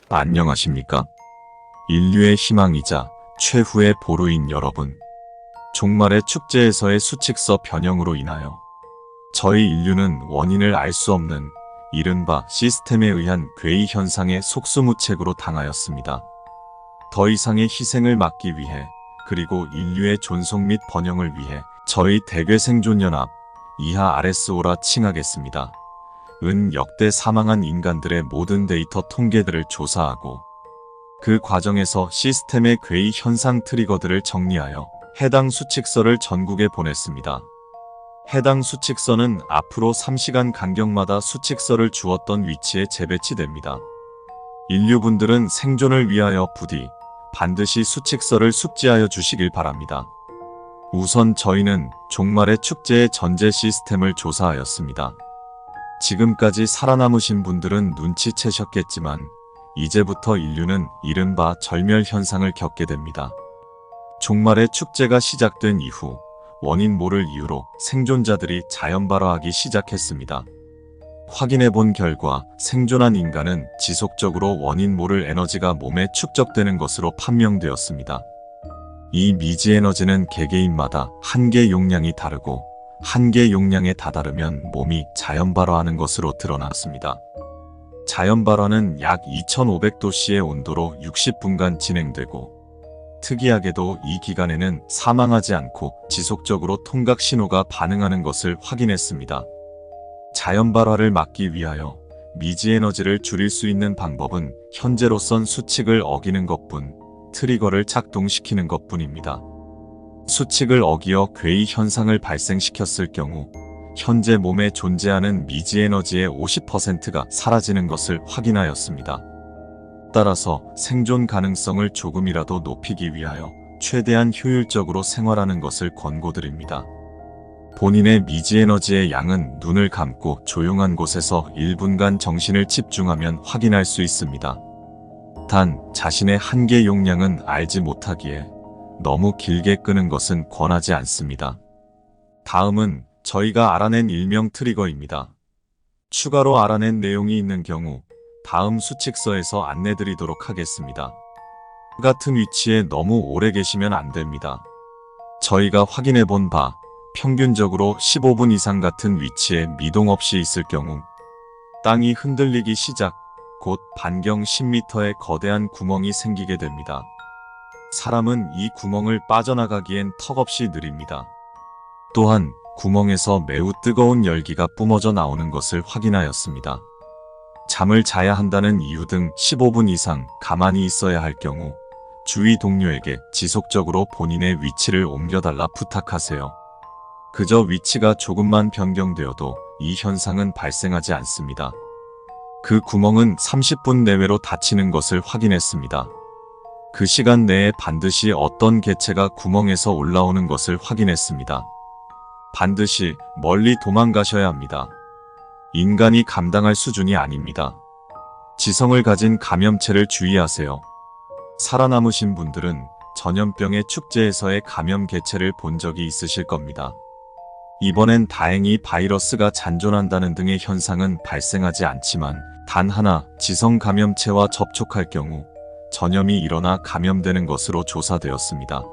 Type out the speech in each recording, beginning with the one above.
안녕하십니까? 인류의 희망이자 최후의 보루인 여러분. 종말의 축제에서의 수칙서 변형으로 인하여 저희 인류는 원인을 알 수 없는 이른바 시스템에 의한 괴이 현상의 속수무책으로 당하였습니다. 더 이상의 희생을 막기 위해, 그리고 인류의 존속 및 번영을 위해 저희 대괴생존연합 이하 RSO라 칭하겠습니다. 은 역대 사망한 인간들의 모든 데이터 통계들을 조사하고 그 과정에서 시스템의 괴이 현상 트리거들을 정리하여 해당 수칙서를 전국에 보냈습니다. 해당 수칙서는 앞으로 3시간 간격마다 수칙서를 주었던 위치에 재배치됩니다. 인류분들은 생존을 위하여 부디 반드시 수칙서를 숙지하여 주시길 바랍니다. 우선 저희는 종말의 축제의 전제 시스템을 조사하였습니다. 지금까지 살아남으신 분들은 눈치채셨겠지만 이제부터 인류는 이른바 절멸 현상을 겪게 됩니다. 종말의 축제가 시작된 이후 원인 모를 이유로 생존자들이 자연 발화하기 시작했습니다. 확인해 본 결과 생존한 인간은 지속적으로 원인 모를 에너지가 몸에 축적되는 것으로 판명되었습니다. 이 미지 에너지는 개개인마다 한계 용량이 다르고 한계 용량에 다다르면 몸이 자연 발화하는 것으로 드러났습니다. 자연 발화는 약 2500도씨의 온도로 60분간 진행되고 특이하게도 이 기간에는 사망하지 않고 지속적으로 통각 신호가 반응하는 것을 확인했습니다. 자연 발화를 막기 위하여 미지 에너지를 줄일 수 있는 방법은 현재로선 수칙을 어기는 것뿐, 트리거를 작동시키는 것뿐입니다. 수칙을 어기어 괴이 현상을 발생시켰을 경우 현재 몸에 존재하는 미지 에너지의 50%가 사라지는 것을 확인하였습니다. 따라서 생존 가능성을 조금이라도 높이기 위하여 최대한 효율적으로 생활하는 것을 권고드립니다. 본인의 미지 에너지의 양은 눈을 감고 조용한 곳에서 1분간 정신을 집중하면 확인할 수 있습니다. 단, 자신의 한계 용량은 알지 못하기에 너무 길게 끄는 것은 권하지 않습니다. 다음은 저희가 알아낸 일명 트리거입니다. 추가로 알아낸 내용이 있는 경우 다음 수칙서에서 안내드리도록 하겠습니다. 같은 위치에 너무 오래 계시면 안 됩니다. 저희가 확인해 본 바 평균적으로 15분 이상 같은 위치에 미동 없이 있을 경우 땅이 흔들리기 시작, 곧 반경 10m의 거대한 구멍이 생기게 됩니다. 사람은 이 구멍을 빠져나가기엔 턱없이 느립니다. 또한 구멍에서 매우 뜨거운 열기가 뿜어져 나오는 것을 확인하였습니다. 잠을 자야 한다는 이유 등 15분 이상 가만히 있어야 할 경우 주위 동료에게 지속적으로 본인의 위치를 옮겨달라 부탁하세요. 그저 위치가 조금만 변경되어도 이 현상은 발생하지 않습니다. 그 구멍은 30분 내외로 닫히는 것을 확인했습니다. 그 시간 내에 반드시 어떤 개체가 구멍에서 올라오는 것을 확인했습니다. 반드시 멀리 도망가셔야 합니다. 인간이 감당할 수준이 아닙니다. 지성을 가진 감염체를 주의하세요. 살아남으신 분들은 전염병의 축제에서의 감염 개체를 본 적이 있으실 겁니다. 이번엔 다행히 바이러스가 잔존한다는 등의 현상은 발생하지 않지만 단 하나 지성 감염체와 접촉할 경우 전염이 일어나 감염되는 것으로 조사되었습니다.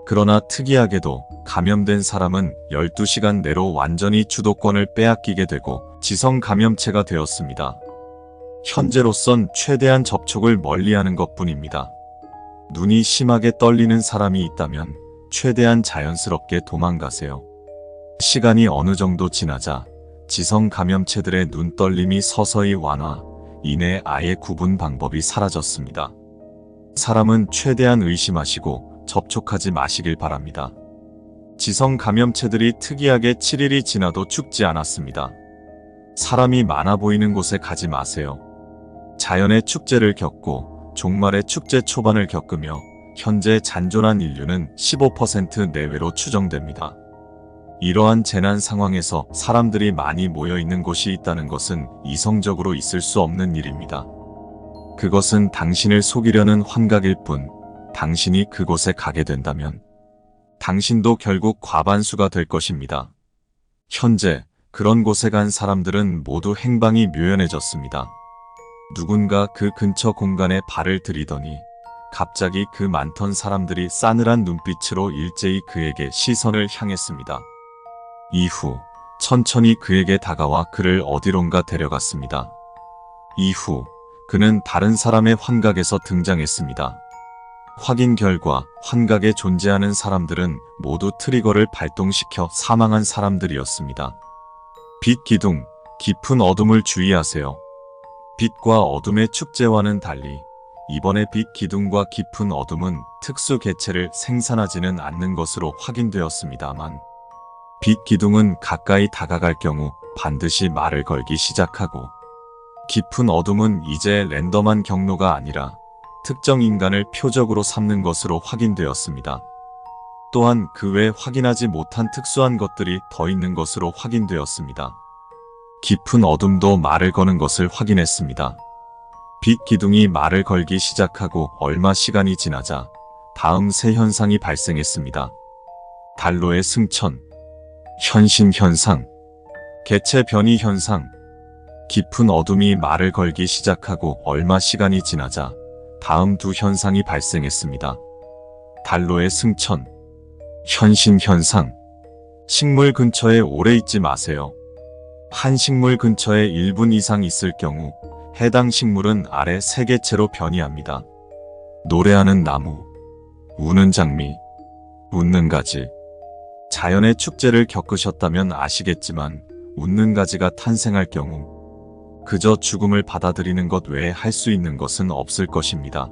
그러나 특이하게도 감염된 사람은 12시간 내로 완전히 주도권을 빼앗기게 되고 지성 감염체가 되었습니다. 현재로선 최대한 접촉을 멀리하는 것뿐입니다. 눈이 심하게 떨리는 사람이 있다면 최대한 자연스럽게 도망가세요. 시간이 어느 정도 지나자 지성 감염체들의 눈떨림이 서서히 완화, 이내 아예 구분 방법이 사라졌습니다. 사람은 최대한 의심하시고 접촉하지 마시길 바랍니다. 지성 감염체들이 특이하게 7일이 지나도 죽지 않았습니다. 사람이 많아 보이는 곳에 가지 마세요. 자연의 축제를 겪고 종말의 축제 초반을 겪으며 현재 잔존한 인류는 15% 내외로 추정됩니다. 이러한 재난 상황에서 사람들이 많이 모여 있는 곳이 있다는 것은 이성적으로 있을 수 없는 일입니다. 그것은 당신을 속이려는 환각일 뿐, 당신이 그곳에 가게 된다면 당신도 결국 과반수가 될 것입니다. 현재 그런 곳에 간 사람들은 모두 행방이 묘연해졌습니다. 누군가 그 근처 공간에 발을 들이더니 갑자기 그 많던 사람들이 싸늘한 눈빛으로 일제히 그에게 시선을 향했습니다. 이후 천천히 그에게 다가와 그를 어디론가 데려갔습니다. 이후 그는 다른 사람의 환각에서 등장했습니다. 확인 결과 환각에 존재하는 사람들은 모두 트리거를 발동시켜 사망한 사람들이었습니다. 빛 기둥, 깊은 어둠을 주의하세요. 빛과 어둠의 축제와는 달리 이번에 빛 기둥과 깊은 어둠은 특수 개체를 생산하지는 않는 것으로 확인되었습니다만 빛 기둥은 가까이 다가갈 경우 반드시 말을 걸기 시작하고 깊은 어둠은 이제 랜덤한 경로가 아니라 특정 인간을 표적으로 삼는 것으로 확인되었습니다. 또한 그 외 확인하지 못한 특수한 것들이 더 있는 것으로 확인되었습니다. 깊은 어둠도 말을 거는 것을 확인했습니다. 빛 기둥이 말을 걸기 시작하고 얼마 시간이 지나자 다음 세 현상이 발생했습니다. 달로의 승천, 현신 현상, 개체 변이 현상. 깊은 어둠이 말을 걸기 시작하고 얼마 시간이 지나자 다음 두 현상이 발생했습니다. 달로의 승천, 현신 현상. 식물 근처에 오래 있지 마세요. 한 식물 근처에 1분 이상 있을 경우 해당 식물은 아래 세 개체로 변이합니다. 노래하는 나무, 우는 장미, 웃는 가지. 자연의 축제를 겪으셨다면 아시겠지만 웃는 가지가 탄생할 경우 그저 죽음을 받아들이는 것 외에 할 수 있는 것은 없을 것입니다.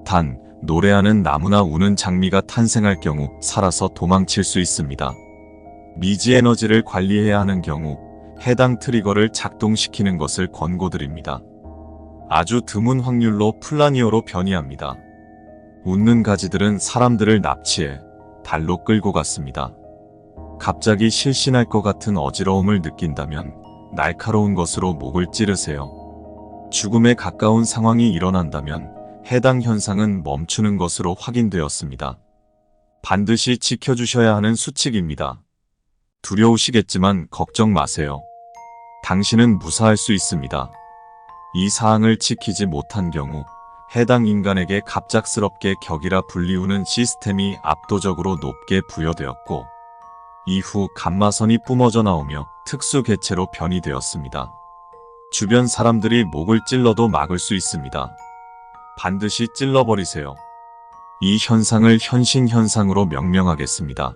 단, 노래하는 나무나 우는 장미가 탄생할 경우 살아서 도망칠 수 있습니다. 미지 에너지를 관리해야 하는 경우 해당 트리거를 작동시키는 것을 권고드립니다. 아주 드문 확률로 플라니어로 변이합니다. 웃는 가지들은 사람들을 납치해 달로 끌고 갔습니다. 갑자기 실신할 것 같은 어지러움을 느낀다면 날카로운 것으로 목을 찌르세요. 죽음에 가까운 상황이 일어난다면 해당 현상은 멈추는 것으로 확인되었습니다. 반드시 지켜주셔야 하는 수칙입니다. 두려우시겠지만 걱정 마세요. 당신은 무사할 수 있습니다. 이 사항을 지키지 못한 경우 해당 인간에게 갑작스럽게 격이라 불리우는 시스템이 압도적으로 높게 부여되었고 이후 감마선이 뿜어져 나오며 특수 개체로 변이되었습니다. 주변 사람들이 목을 찔러도 막을 수 있습니다. 반드시 찔러버리세요. 이 현상을 현신 현상으로 명명하겠습니다.